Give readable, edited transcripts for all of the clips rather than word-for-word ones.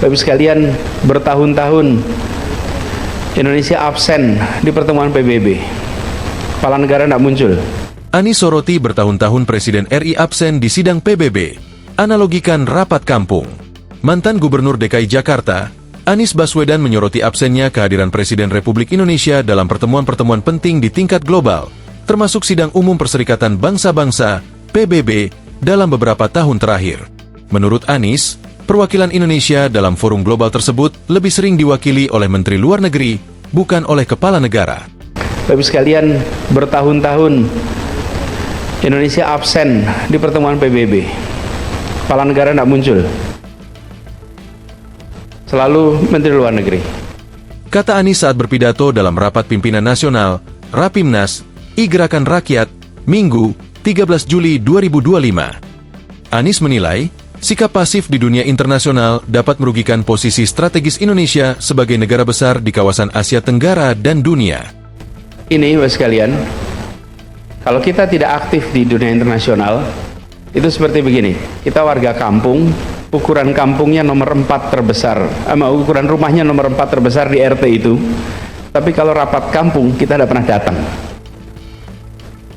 Bapak sekalian, bertahun-tahun Indonesia absen di pertemuan PBB. Kepala negara tidak muncul. Anies soroti bertahun-tahun Presiden RI absen di sidang PBB. Analogikan rapat kampung. Mantan Gubernur DKI Jakarta, Anies Baswedan menyoroti absennya kehadiran Presiden Republik Indonesia dalam pertemuan-pertemuan penting di tingkat global, termasuk Sidang Umum Perserikatan Bangsa-Bangsa, PBB, dalam beberapa tahun terakhir. Menurut Anies, perwakilan Indonesia dalam forum global tersebut lebih sering diwakili oleh Menteri Luar Negeri, bukan oleh Kepala Negara. Bapak sekalian, bertahun-tahun Indonesia absen di pertemuan PBB. Kepala negara tidak muncul. Selalu Menteri Luar Negeri. Kata Anies saat berpidato dalam Rapat Pimpinan Nasional, Rapimnas, I-Gerakan Rakyat, Minggu, 13 Juli 2025. Anies menilai, sikap pasif di dunia internasional dapat merugikan posisi strategis Indonesia sebagai negara besar di kawasan Asia Tenggara dan dunia. Ini, Bapak sekalian, kalau kita tidak aktif di dunia internasional, itu seperti begini. Kita warga kampung, ukuran kampungnya nomor 4 terbesar, ukuran rumahnya nomor 4 terbesar di RT itu. Tapi kalau rapat kampung, kita tidak pernah datang.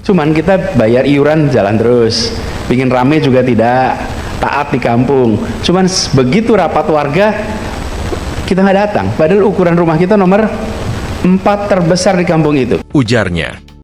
Cuman kita bayar iuran jalan terus, bikin rame juga tidak, taat di kampung. Cuman begitu rapat warga, kita nggak datang. Padahal ukuran rumah kita nomor 4 terbesar di kampung itu. Ujarnya.